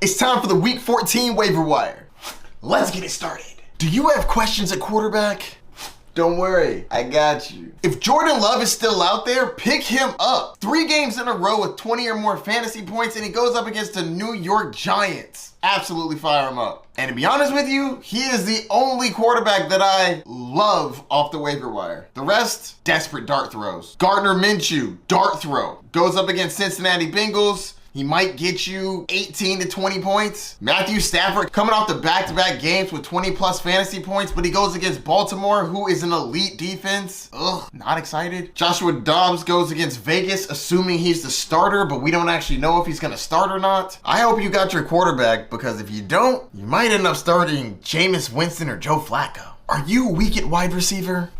It's time for the Week 14 waiver wire. Let's get it started. Do you have questions at quarterback? Don't worry, I got you. If Jordan Love is still out there, pick him up. 3 games in a row with 20 or more fantasy points, and he goes up against the New York Giants. Absolutely fire him up. And to be honest with you, he is the only quarterback that I love off the waiver wire. The rest, desperate dart throws. Gardner Minshew, dart throw. Goes up against Cincinnati Bengals. He might get you 18 to 20 points. Matthew Stafford coming off the back-to-back games with 20 plus fantasy points, but he goes against Baltimore, who is an elite defense. Ugh, not excited. Joshua Dobbs goes against Vegas, assuming he's the starter, but we don't actually know if he's gonna start or not. I hope you got your quarterback, because if you don't, you might end up starting Jameis Winston or Joe Flacco. Are you weak at wide receiver?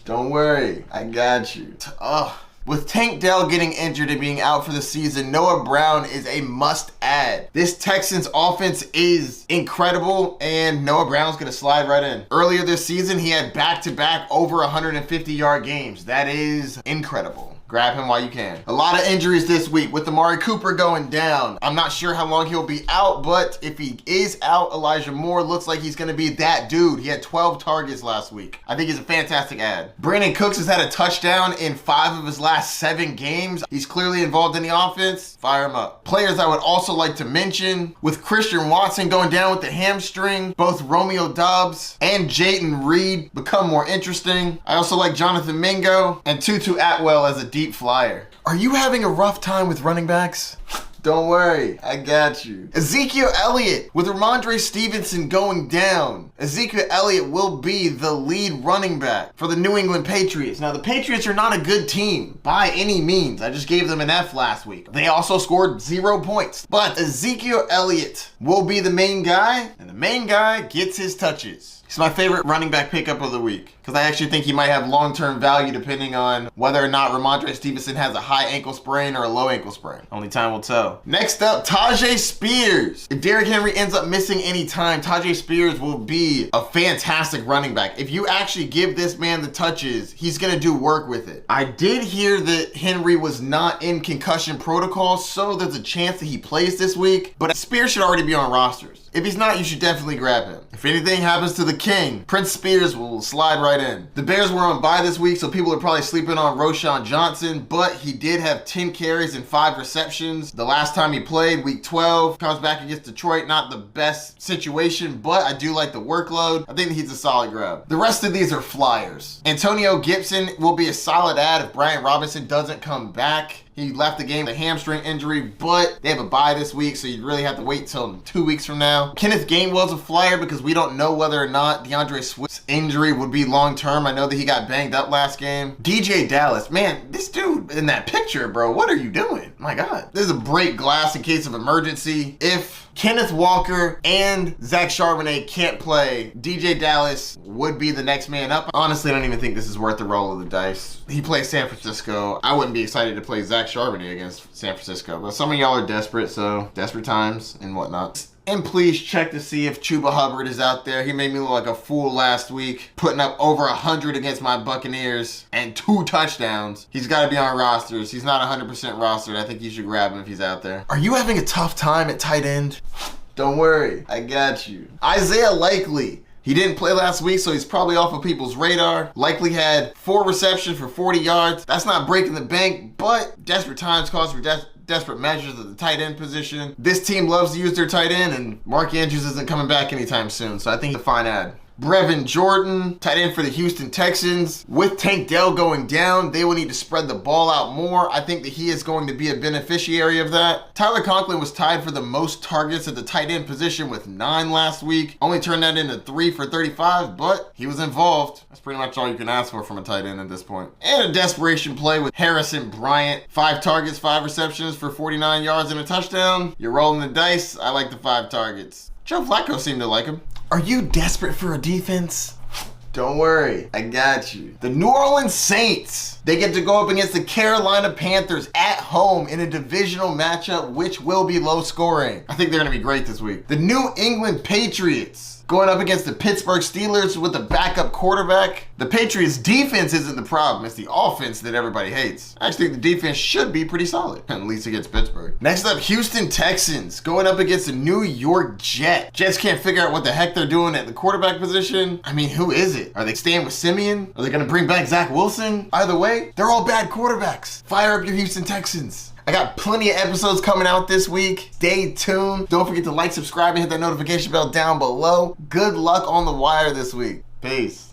Don't worry, I got you. Ugh. With Tank Dell getting injured and being out for the season, Noah Brown is a must-add. This Texans offense is incredible, and Noah Brown's gonna slide right in. Earlier this season, he had back-to-back over 150-yard games. That is incredible. Grab him while you can. A lot of injuries this week with Amari Cooper going down. I'm not sure how long he'll be out, but if he is out, Elijah Moore looks like he's gonna be that dude. He had 12 targets last week. I think he's a fantastic ad. Brandon Cooks has had a touchdown in 5 of his last 7 games. He's clearly involved in the offense. Fire him up. Players I would also like to mention, with Christian Watson going down with the hamstring, both Romeo Doubs and Jayden Reed become more interesting. I also like Jonathan Mingo and Tutu Atwell as a deep flyer. Are you having a rough time with running backs? Don't worry, I got you. Ezekiel Elliott, with Ramondre Stevenson going down, Ezekiel Elliott will be the lead running back for the New England Patriots. Now, the Patriots are not a good team by any means. I just gave them an F last week. They also scored 0 points. But Ezekiel Elliott will be the main guy, and the main guy gets his touches. He's my favorite running back pickup of the week, because I actually think he might have long-term value depending on whether or not Ramondre Stevenson has a high ankle sprain or a low ankle sprain. Only time will tell. Next up, Tajay Spears. If Derrick Henry ends up missing any time, Tajay Spears will be a fantastic running back. If you actually give this man the touches, he's going to do work with it. I did hear that Henry was not in concussion protocol, so there's a chance that he plays this week, but Spears should already be on rosters. If he's not, you should definitely grab him. If anything happens to the king, Prince Spears will slide right in. The Bears were on bye this week, so people are probably sleeping on Roschon Johnson, but he did have 10 carries and 5 receptions the last time he played, week 12. Comes back against Detroit, not the best situation, but I do like the workload. I think he's a solid grab. The rest of these are flyers. Antonio Gibson will be a solid ad if Brian Robinson doesn't come back. He left the game with a hamstring injury, but they have a bye this week, so you really have to wait till 2 weeks from now. Kenneth Gainwell's a flyer because we don't know whether or not DeAndre Swift's injury would be long-term. I know that he got banged up last game. DJ Dallas, man, this dude in that picture, bro, what are you doing? My God. This is a break glass in case of emergency. If Kenneth Walker and Zach Charbonnet can't play, DJ Dallas would be the next man up. Honestly, I don't even think this is worth the roll of the dice. He plays San Francisco. I wouldn't be excited to play Zach Charbonnet against San Francisco, but some of y'all are desperate, so desperate times and whatnot. And please check to see if Chuba Hubbard is out there. He made me look like a fool last week, putting up over 100 against my Buccaneers and 2 touchdowns. He's got to be on rosters. He's not 100% rostered. I think you should grab him if he's out there. Are you having a tough time at tight end? Don't worry, I got you. Isaiah Likely. He didn't play last week, so he's probably off of people's radar. Likely had 4 receptions for 40 yards. That's not breaking the bank, but desperate times calls for desperate measures at the tight end position. This team loves to use their tight end, and Mark Andrews isn't coming back anytime soon, so I think he's a fine ad. Brevin Jordan, tight end for the Houston Texans. With Tank Dell going down, they will need to spread the ball out more. I think that he is going to be a beneficiary of that. Tyler Conklin was tied for the most targets at the tight end position with 9 last week. Only turned that into 3 for 35, but he was involved. That's pretty much all you can ask for from a tight end at this point. And a desperation play with Harrison Bryant. 5 targets, 5 receptions for 49 yards and a touchdown. You're rolling the dice. I like the 5 targets. Joe Flacco seemed to like him. Are you desperate for a defense? Don't worry, I got you. The New Orleans Saints, they get to go up against the Carolina Panthers at home in a divisional matchup, which will be low scoring. I think they're gonna be great this week. The New England Patriots going up against the Pittsburgh Steelers with a backup quarterback. The Patriots defense isn't the problem, it's the offense that everybody hates. I actually think the defense should be pretty solid, at least against Pittsburgh. Next up, Houston Texans going up against the New York Jets. Jets can't figure out what the heck they're doing at the quarterback position. I mean, who is it? Are they staying with Simeon? Are they gonna bring back Zach Wilson? Either way, they're all bad quarterbacks. Fire up your Houston Texans. I got plenty of episodes coming out this week. Stay tuned. Don't forget to like, subscribe, and hit that notification bell down below. Good luck on the wire this week. Peace.